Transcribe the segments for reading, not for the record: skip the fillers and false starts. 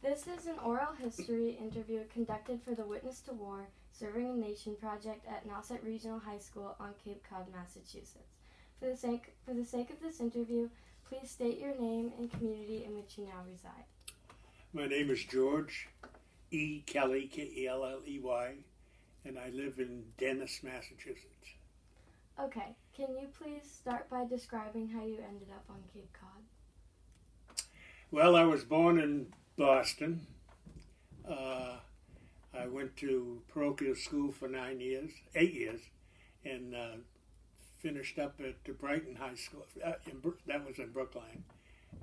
This is an oral history interview conducted for the Witness to War, Serving a Nation project at Nauset Regional High School on Cape Cod, Massachusetts. For the sake of this interview, please state your name and community in which you now reside. My name is George E. Kelley, K-E-L-L-E-Y, and I live in Dennis, Massachusetts. Okay, can you please start by describing how you ended up on Cape Cod? Well, I was born in Boston. I went to parochial school for 8 years, and finished up at the Brighton High School. That was in Brookline,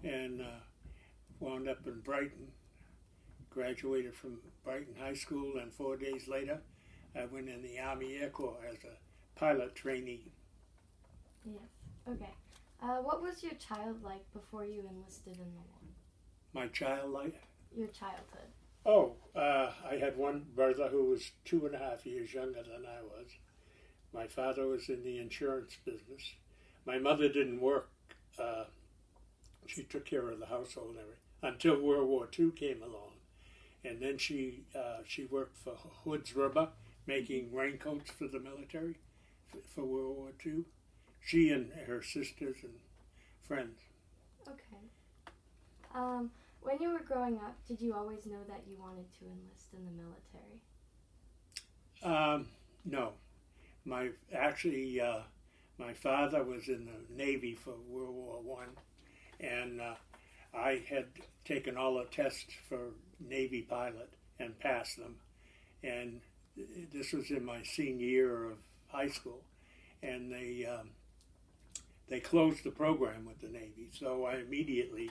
and wound up in Brighton. Graduated from Brighton High School, and 4 days later, I went in the Army Air Corps as a pilot trainee. Yes. Okay. What was your child like before you enlisted in the war? My child life? Your childhood. Oh, I had one brother who was 2.5 years younger than I was. My father was in the insurance business. My mother didn't work. She took care of the household and everything until World War II came along. And then she worked for Hood's Rubber, making raincoats for the military for World War II. She and her sisters and friends. Okay. When you were growing up, did you always know that you wanted to enlist in the military? No. My father was in the Navy for World War I, and I had taken all the tests for Navy pilot and passed them. And this was in my senior year of high school, and they closed the program with the Navy, so I immediately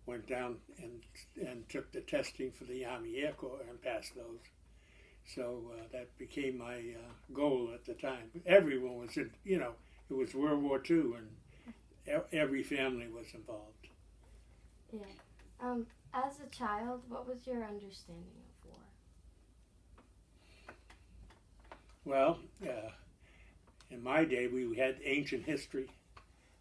went down and took the testing for the Army Air Corps and passed those. So that became my goal at the time. Everyone was in, it was World War II, and every family was involved. Yeah. As a child, what was your understanding of war? Well, in my day, we had ancient history.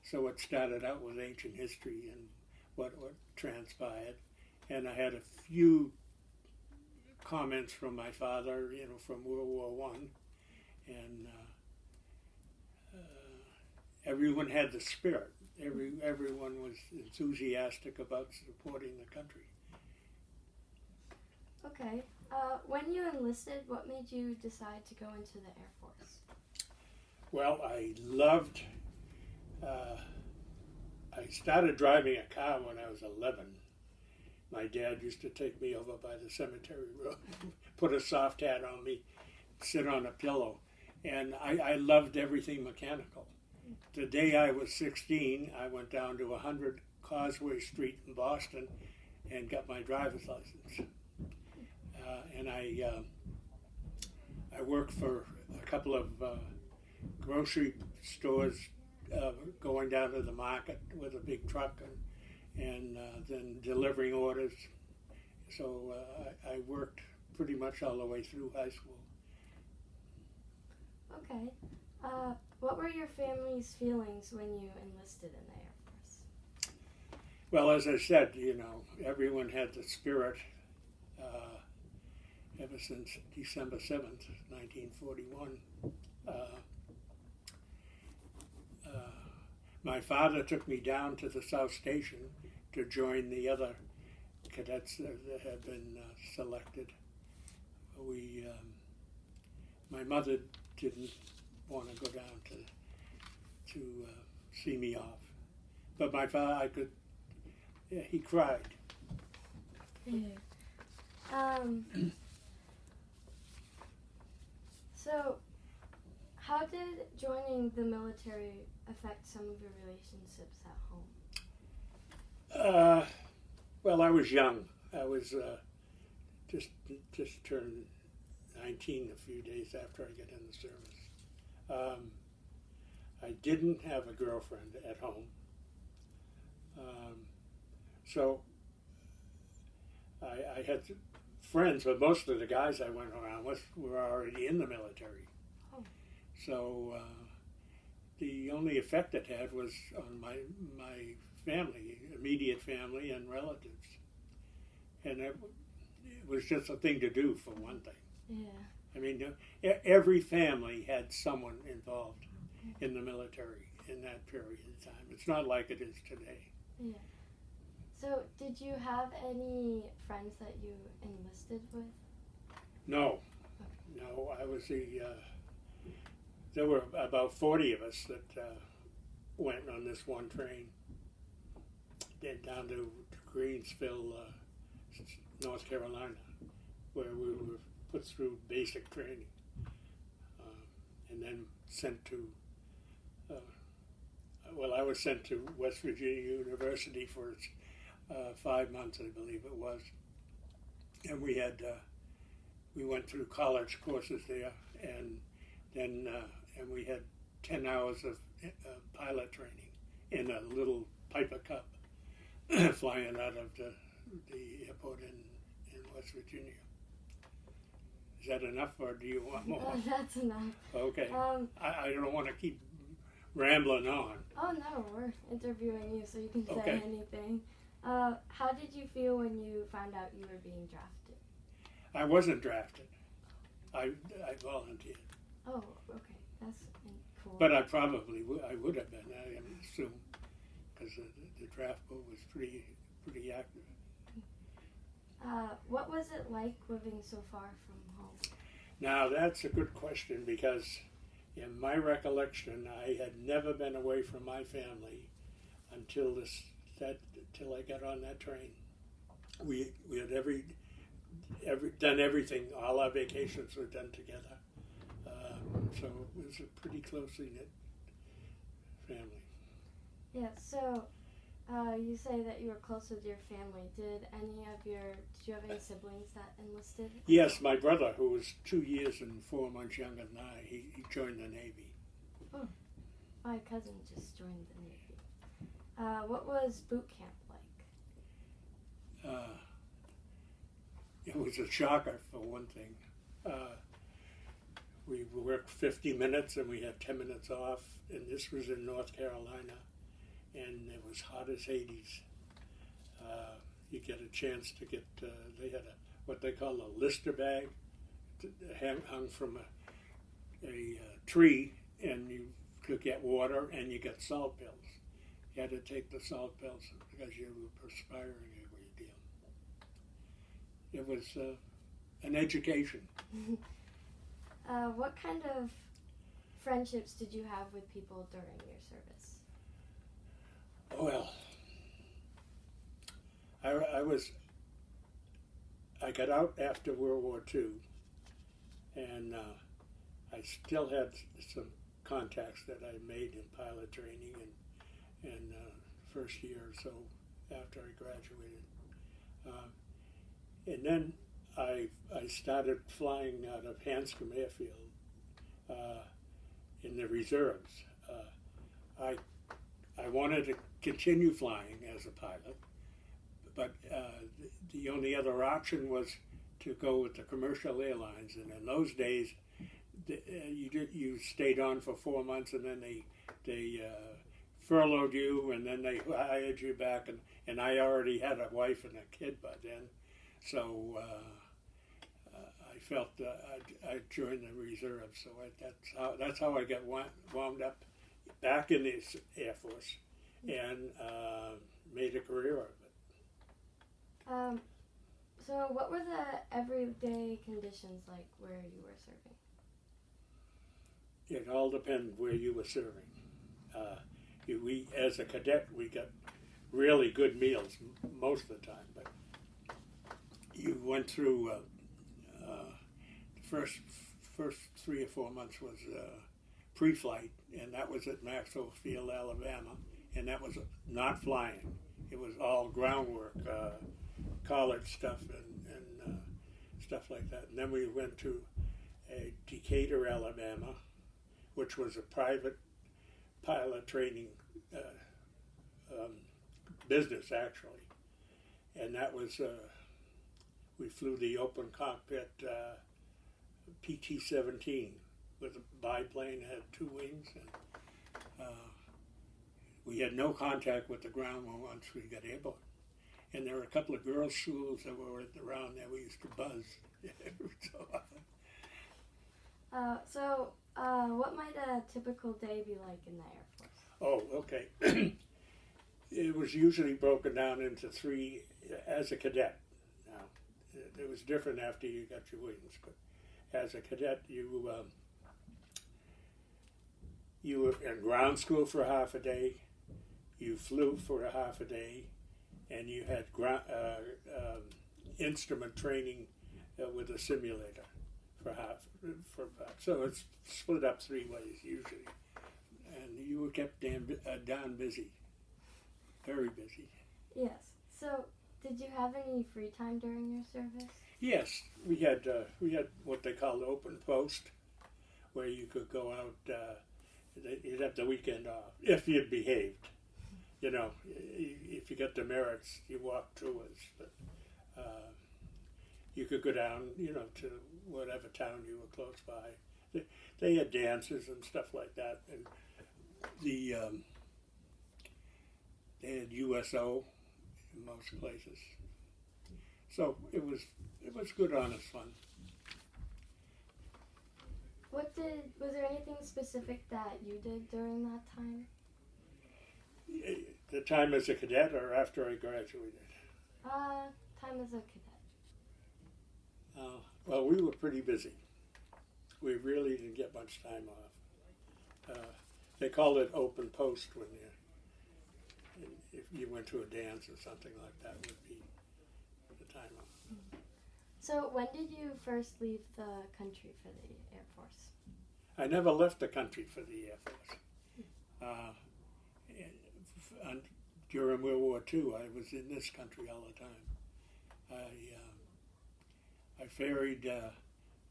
So it started out with ancient history and what transpired. And I had a few comments from my father, from World War I. And everyone had the spirit. Everyone was enthusiastic about supporting the country. Okay. When you enlisted, what made you decide to go into the Air Force? Well, I loved... I started driving a car when I was 11. My dad used to take me over by the cemetery room, put a soft hat on me, sit on a pillow, and I loved everything mechanical. The day I was 16, I went down to 100 Causeway Street in Boston and got my driver's license. And I worked for a couple of grocery stores, going down to the market with a big truck and then delivering orders. So I worked pretty much all the way through high school. Okay. What were your family's feelings when you enlisted in the Air Force? Well, as I said, everyone had the spirit ever since December 7th, 1941. My father took me down to the South Station to join the other cadets that had been selected. My mother didn't want to go down to see me off, but my father, he cried. So, how did joining the military affect some of your relationships at home? Well, I was young. I was just turned 19 a few days after I got in the service. I didn't have a girlfriend at home. So I had friends, but most of the guys I went around with were already in the military. Oh. So the only effect it had was on my family, immediate family and relatives. and it was just a thing to do for one thing. Yeah. I mean, every family had someone involved in the military in that period of time. It's not like it is today. Yeah. So, did you have any friends that you enlisted with? No, no. I was there were about 40 of us that went on this one train, then down to Greensville, North Carolina, where we were put through basic training, and then sent to. I was sent to West Virginia University for 5 months, I believe it was, and we had we went through college courses there, and then and we had 10 hours of pilot training in a little Piper Cub flying out of the airport in West Virginia. Is that enough, or do you want more? That's enough. Okay. I don't want to keep rambling on. Oh no, we're interviewing you, so you can say Okay. anything. How did you feel when you found out you were being drafted? I wasn't drafted. I volunteered. Oh, okay, that's cool. But I probably I would have been, I assume, because the draft board was pretty active. What was it like living so far from home? Now that's a good question, because in my recollection, I had never been away from my family until till I got on that train. We had done everything. All our vacations were done together. So it was a pretty closely knit family. Yeah, so you say that you were close with your family. Did you have any siblings that enlisted? Yes, my brother, who was 2 years and 4 months younger than I, he joined the Navy. Oh, my cousin just joined the Navy. What was boot camp like? It was a shocker, for one thing. We worked 50 minutes and we had 10 minutes off, and this was in North Carolina, and it was hot as Hades. You get a chance to get, they had what they call a lister bag, hung from a tree, and you could get water and you get salt pills. You had to take the salt pills because you were perspiring a great deal. It was an education. What kind of friendships did you have with people during your service? Well, I got out after World War II, and I still had some contacts that I made in pilot training and first year or so after I graduated. And then I started flying out of Hanscom Airfield in the reserves. I wanted to continue flying as a pilot, but the only other option was to go with the commercial airlines. And in those days, you stayed on for 4 months, and then they furloughed you, and then they hired you back. And I already had a wife and a kid by then, so I felt I joined the reserve. So that's how I got wound up back in the Air Force and made a career of it. So what were the everyday conditions like where you were serving? It all depended where you were serving. We, as a cadet, we got really good meals most of the time, but you went through the first 3 or 4 months was pre-flight, and that was at Maxwell Field, Alabama, and that was not flying. It was all groundwork, college stuff and stuff like that. And then we went to Decatur, Alabama, which was a private pilot training business, actually. And that was, we flew the open cockpit PT-17 with a biplane, had 2 wings, and we had no contact with the ground once we got airborne. and there were a couple of girls' schools that were around there. We used to buzz every so often. What might a typical day be like in the Air Force? Oh, okay. It was usually broken down into three as a cadet. Now, it was different after you got your wings, but as a cadet, you were in ground school for half a day, you flew for a half a day, and you had instrument training with a simulator for so it's split up 3 ways usually, and you were kept darn busy, very busy. Yes. So, did you have any free time during your service? Yes, we had what they called open post, where you could go out. You'd have the weekend off if you behaved. You know, if you got the merits, you walked through us. But you could go down, you know, to whatever town you were close by. They had dances and stuff like that, and they had USO in most places. So it was good, honest fun. Was there anything specific that you did during that time? The time as a cadet or after I graduated? Time as a cadet. Well, we were pretty busy. We really didn't get much time off. They called it open post when if you went to a dance or something like that would be the time off. So when did you first leave the country for the Air Force? I never left the country for the Air Force. During World War II, I was in this country all the time. I ferried.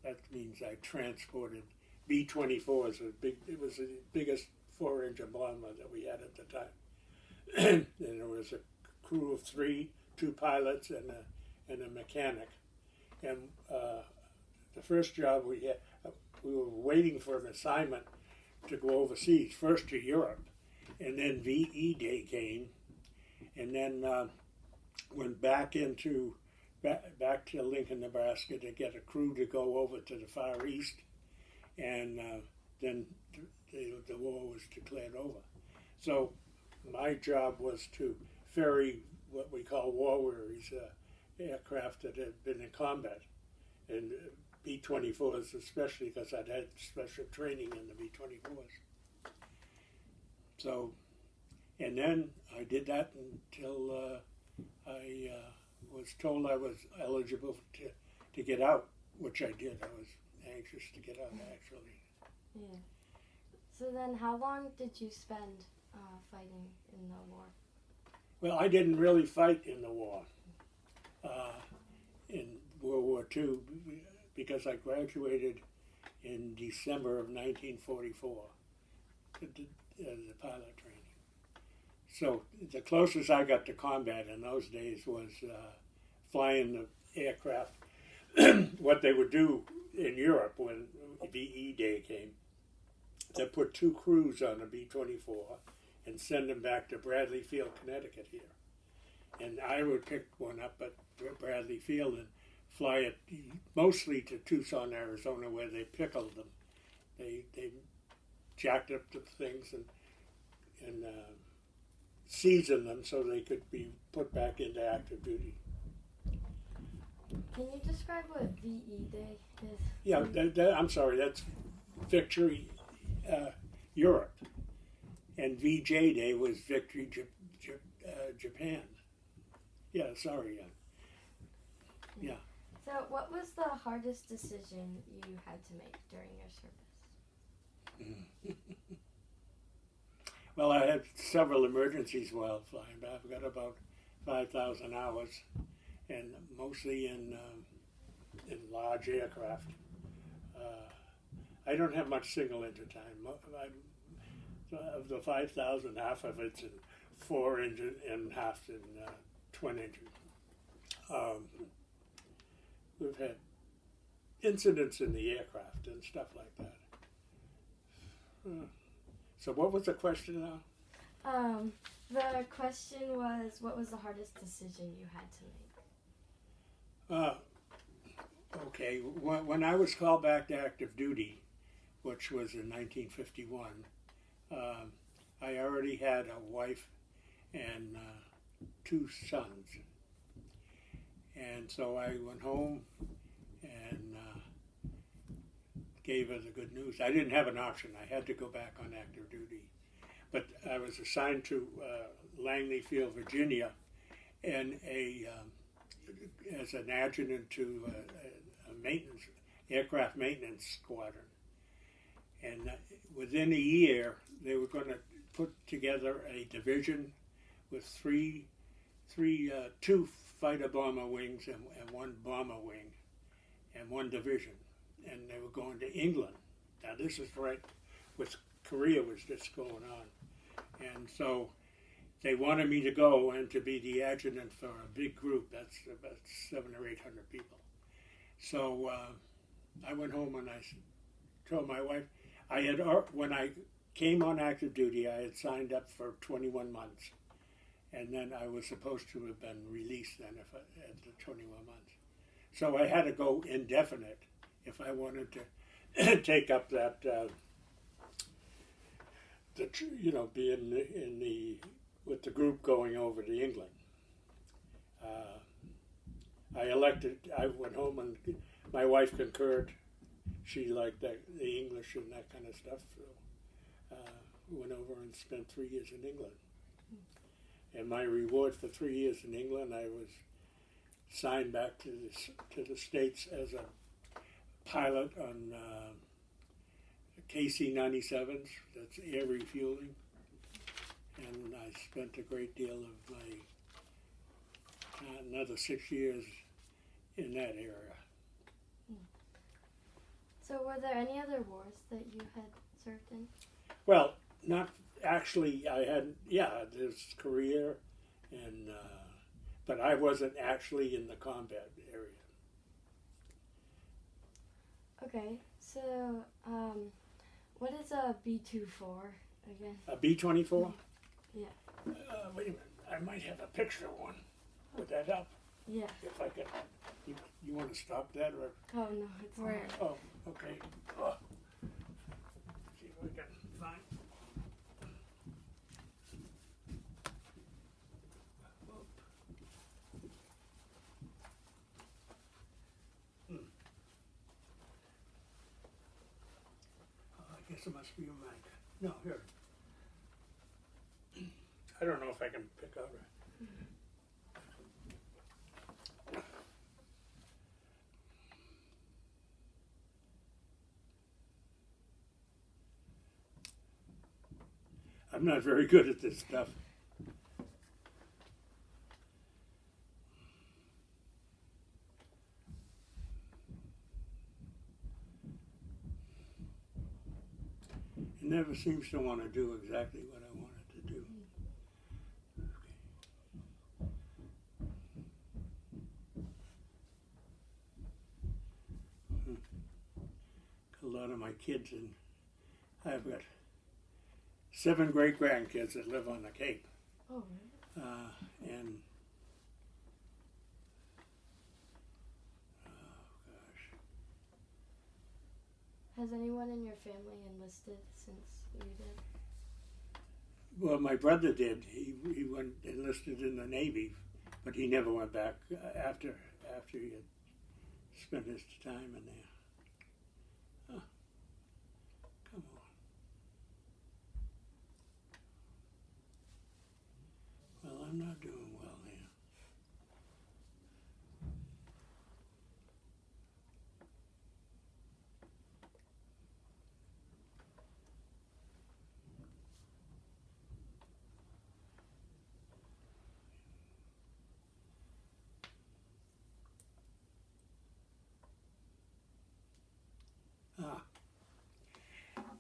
That means I transported B-24s. It was the biggest 4-engine bomber that we had at the time. And there was a crew of 3, 2 pilots and a mechanic. And the first job we had, we were waiting for an assignment to go overseas, first to Europe, and then VE Day came, and then went back to Lincoln, Nebraska to get a crew to go over to the Far East, and then the war was declared over. So my job was to ferry what we call war wearies, aircraft that had been in combat, and B-24s especially, because I'd had special training in the B-24s. So, and then I did that until I was told I was eligible to get out, which I did. I was anxious to get out, actually. Yeah. So then how long did you spend fighting in the war? Well, I didn't really fight in the war, in World War II, because I graduated in December of 1944 to the pilot training. So the closest I got to combat in those days was flying the aircraft. What they would do in Europe when VE Day came, they put 2 crews on a B-24 and send them back to Bradley Field, Connecticut here. And I would pick one up at Bradley Field and fly it mostly to Tucson, Arizona, where they pickled them. They jacked up the things and seasoned them so they could be put back into active duty. Can you describe what VE Day is? Yeah, I'm sorry, that's Victory Europe. And VJ Day was Victory Japan. Yeah, sorry. Yeah. So what was the hardest decision you had to make during your service? Well, I had several emergencies while flying, but I've got about 5,000 hours, and mostly in large aircraft. I don't have much single engine time. Of the 5,000, half of it's in 4-engine and half in twin engine. We've had incidents in the aircraft and stuff like that. So what was the question now? The question was, what was the hardest decision you had to make? Okay, when I was called back to active duty, which was in 1951, I already had a wife and 2 sons. And so I went home and gave her the good news. I didn't have an option. I had to go back on active duty. But I was assigned to Langley Field, Virginia, and as an adjutant to a aircraft maintenance squadron. And within a year, they were going to put together a division with two fighter bomber wings and 1 bomber wing and 1 division. And they were going to England. Now this is right with Korea was just going on. And so they wanted me to go and to be the adjutant for a big group. That's about 700 or 800 people. So I went home and I told my wife, when I came on active duty, I had signed up for 21 months. And then I was supposed to have been released then at the 21 months. So I had to go indefinite if I wanted to take up that, be with the group going over to England. I went home and my wife concurred. She liked the English and that kind of stuff. So went over and spent 3 years in England. And my reward for 3 years in England, I was signed back to the States as a pilot on KC-97s, that's air refueling. And I spent a great deal of my, another 6 years in that area. So were there any other wars that you had served in? Well, not actually. There's Korea, and but I wasn't actually in the combat area. Okay, so what is a B-24 again? A B-24? Yeah. Wait a minute, I might have a picture of one. Would that help? Yeah. If I could, you want to stop that or? Oh no, it's rare. Oh, okay. See if we can find. I guess it must be a mic. No, here. I don't know if I can pick out it. I'm not very good at this stuff. It never seems to want to do exactly what I want it to do. Okay. A lot of my kids, and I've got 7 great-grandkids that live on the Cape. Oh, really? And gosh. Has anyone in your family enlisted since you did? Well, my brother did. He went enlisted in the Navy, but he never went back after he had spent his time in there. Huh. Come on. Well, I'm not doing well here.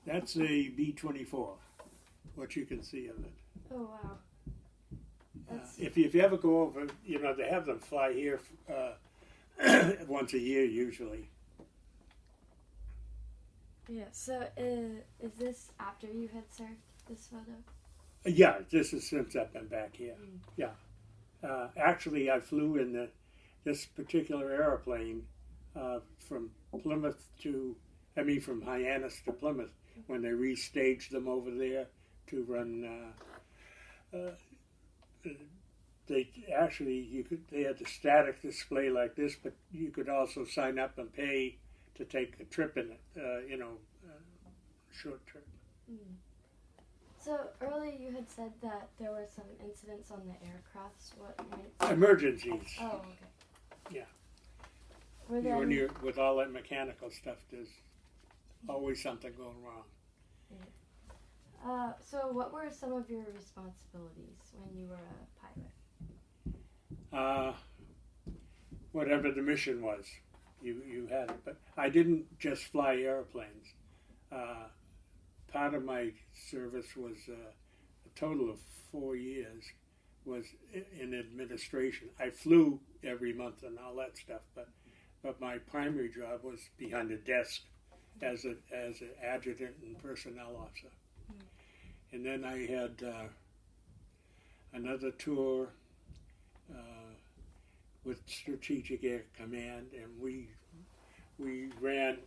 That's a B-24, what you can see of it. Oh, wow. If you ever go over, they have them fly here once a year usually. Yeah, so is this after you had served, this photo? Yeah, this is since I've been back here. Mm. Yeah. Actually, I flew in this particular airplane from from Hyannis to Plymouth when they restaged them over there to run. They had the static display like this, but you could also sign up and pay to take a trip in it. Short trip. Mm. So earlier you had said that there were some incidents on the aircrafts. What might... Emergencies. Oh, okay. Yeah. Were there When you're with all that mechanical stuff, there's always something going wrong. So what were some of your responsibilities when you were a pilot? Whatever the mission was, you had it. But I didn't just fly airplanes. Part of my service was a total of 4 years was in administration. I flew every month and all that stuff, but my primary job was behind a desk as an adjutant and personnel officer. Mm. And then I had another tour with Strategic Air Command, and we ran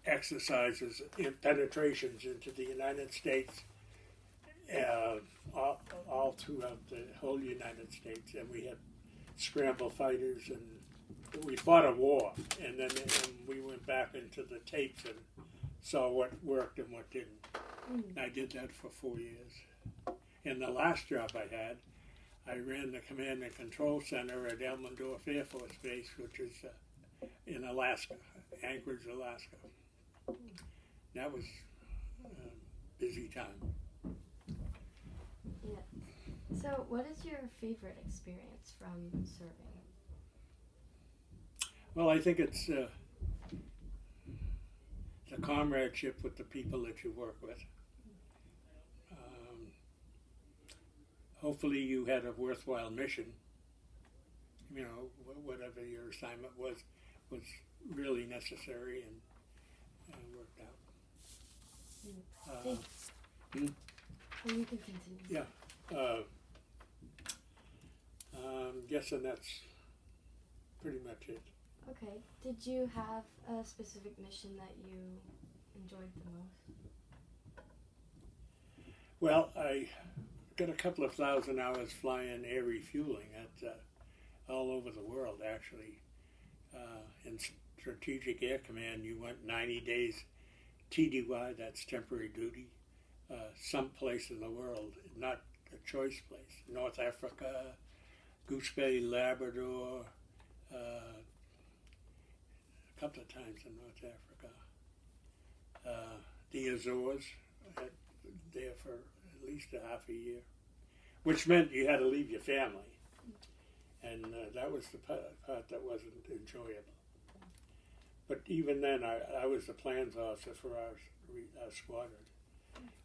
exercises in penetrations into the United States, all throughout the whole United States, and we had scramble fighters, and we fought a war, and then we went back into the tapes and saw what worked and what didn't. Mm. I did that for 4 years. And the last job I had, I ran the Command and Control Center at Elmendorf Air Force Base, which is in Alaska, Anchorage, Alaska. That was a busy time. Yeah. So what is your favorite experience from serving? Well, I think it's the comradeship with the people that you work with. Hopefully you had a worthwhile mission. You know, whatever your assignment was really necessary and worked out. You can continue. Yeah. I'm guessing that's pretty much it. Okay. Did you have a specific mission that you enjoyed the most? Well, I got a couple of thousand hours flying air refueling at all over the world, actually. In Strategic Air Command, you went 90 days TDY, that's temporary duty, someplace in the world, not a choice place. North Africa, Goose Bay, Labrador, a couple of times in North Africa. The Azores, there for at least a half a year, which meant you had to leave your family. And that was the part that wasn't enjoyable. But even then, I was the plans officer for our squadron.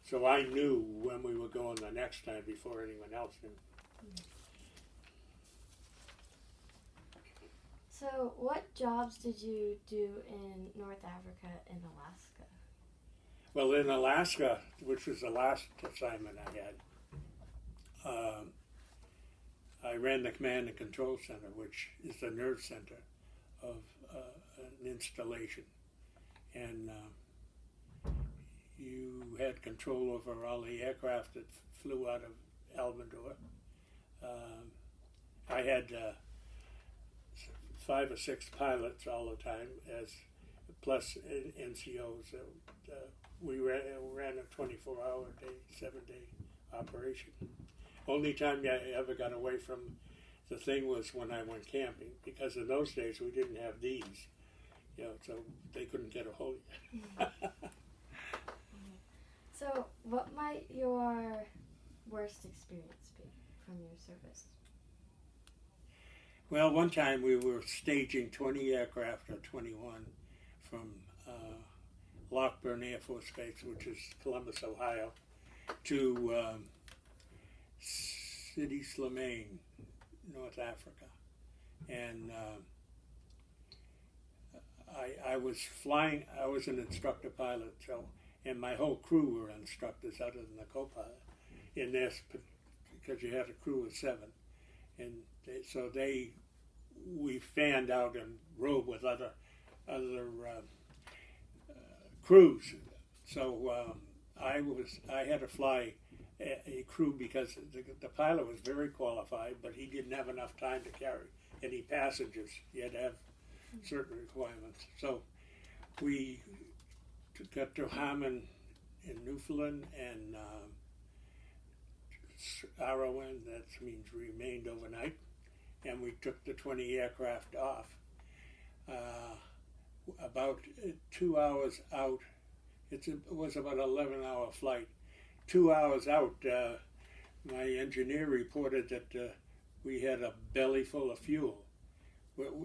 So I knew when we were going the next time before anyone else knew. So what jobs did you do in North Africa and Alaska? Well, in Alaska, which was the last assignment I had, I ran the Command and Control Center, which is the nerve center of an installation. And you had control over all the aircraft that flew out of Elmendorf. I had 5 or 6 pilots all the time, plus NCOs. We ran a 24-hour day, 7-day operation. Only time I ever got away from the thing was when I went camping, because in those days we didn't have these, so they couldn't get a hold of you. So what might your worst experience be from your service? Well, one time we were staging 20 aircraft, or 21, from Lockburn Air Force Base, which is Columbus, Ohio, to Sidi Slimane, North Africa. And I was flying, I was an instructor pilot, and my whole crew were instructors other than the co-pilot. in this because you had a crew of 7, and we fanned out and rode with other crews. So I had to fly a crew because the pilot was very qualified, but he didn't have enough time to carry any passengers. He had to have certain requirements. So we got to Harmon in Newfoundland and Arrowan, that means remained overnight, and we took the 20 aircraft off. About 2 hours out, it was about an 11-hour flight. 2 hours out, my engineer reported that we had a belly full of fuel.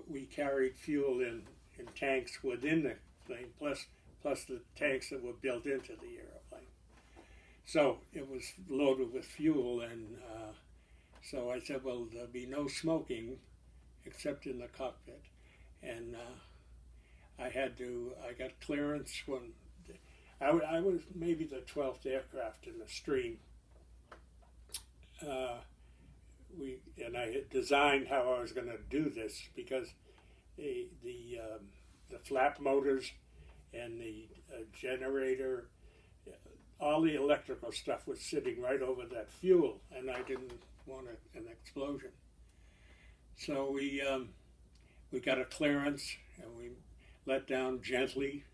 We carried fuel in tanks within the plane, plus the tanks that were built into the airplane. So it was loaded with fuel, and so I said, well, there'll be no smoking except in the cockpit. And I got clearance when I was maybe the 12th aircraft in the stream. And I had designed how I was going to do this because the flap motors and the generator, all the electrical stuff was sitting right over that fuel, and I didn't want an explosion. So we got a clearance, and we let down gently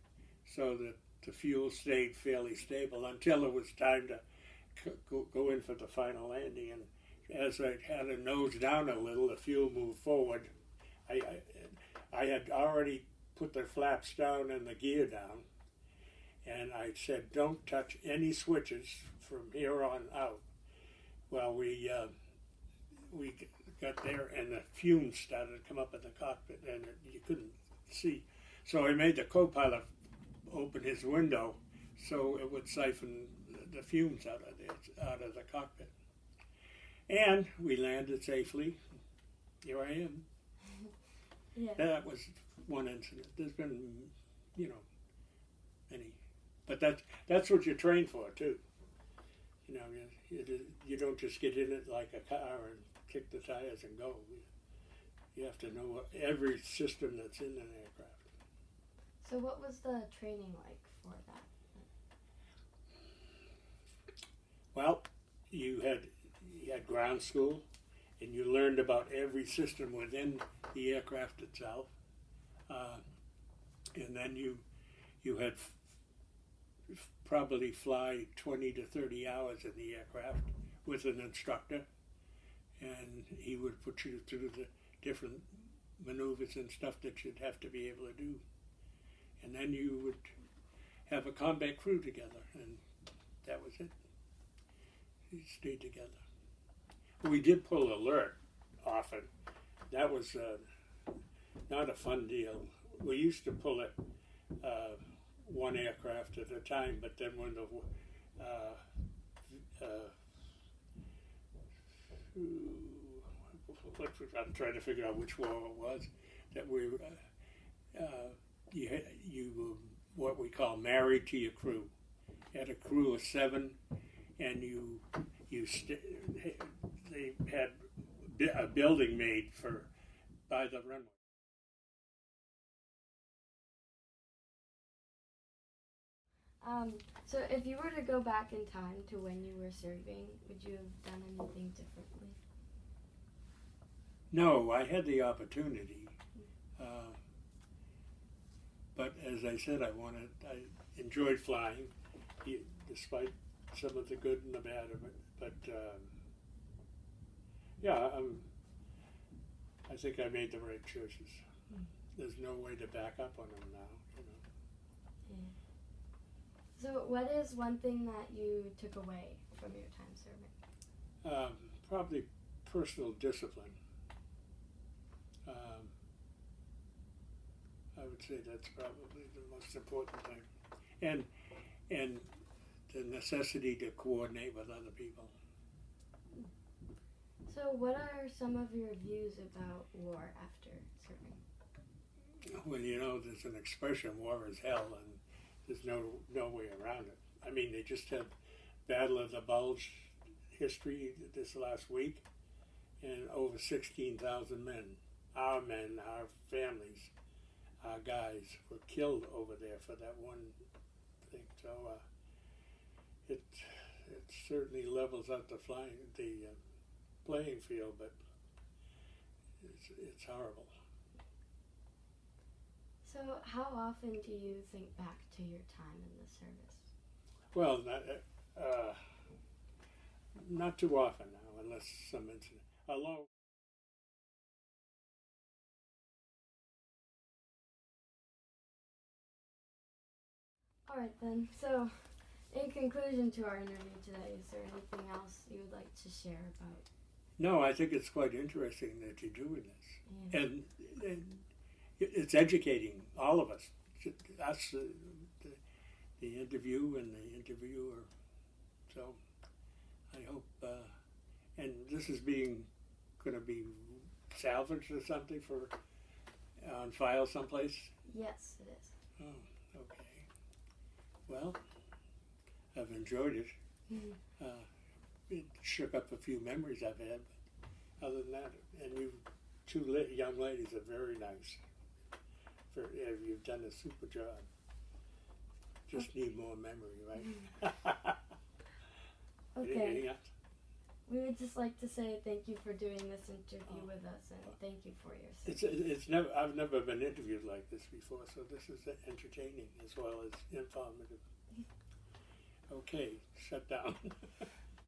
so that the fuel stayed fairly stable until it was time to go in for the final landing. And as I had to nose down a little, the fuel moved forward. I had already put the flaps down and the gear down, and I said, don't touch any switches from here on out. Well, we got there, and the fumes started to come up in the cockpit, and you couldn't see. So I made the co-pilot open his window so it would siphon the fumes out of the cockpit. And we landed safely. Here I am. Yeah. That was one incident. There's been, many. But that's what you train for, too. You don't just get in it like a car and kick the tires and go. You have to know every system that's in an aircraft. So what was the training like for that? Well, you had ground school, and you learned about every system within the aircraft itself. And then you had probably fly 20 to 30 hours in the aircraft with an instructor, and he would put you through the different maneuvers and stuff that you'd have to be able to do. And then you would have a combat crew together, and that was it. You stayed together. We did pull alert often. That was not a fun deal. We used to pull it one aircraft at a time, but then when I'm trying to figure out which war it was, that we you were what we call married to your crew. You had a crew of 7, and they had a building made by the runway. So if you were to go back in time to when you were serving, would you have done anything differently? No, I had the opportunity. But as I said, I enjoyed flying, despite some of the good and the bad of it. But I think I made the right choices. There's no way to back up on them now. Yeah. So what is one thing that you took away from your time serving? Probably personal discipline. I would say that's probably the most important thing, and the necessity to coordinate with other people. So what are some of your views about war after serving? Well, there's an expression, war is hell, and there's no way around it. I mean, they just had Battle of the Bulge history this last week, and over 16,000 men, our families, our guys, were killed over there for that one thing. So it certainly levels out the playing field, but it's horrible. So how often do you think back to your time in the service? Well, not too often now, unless some incident. Although All right then. So, in conclusion to our interview today, is there anything else you would like to share about? no, I think it's quite interesting that you're doing this, Yeah. and it's educating all of us, us, the interview and the interviewer. So I hope, and this is going to be salvaged or something for on file someplace. Yes, it is. Oh, okay. Well, I've enjoyed it. It shook up a few memories I've had. But other than that, and you two young ladies are very nice. You've done a super job. Just need more memory, right? Okay. Anything else? We would just like to say thank you for doing this interview with us, and thank you for your service. It's never. I've never been interviewed like this before, so this is entertaining as well as informative. Okay, shut down.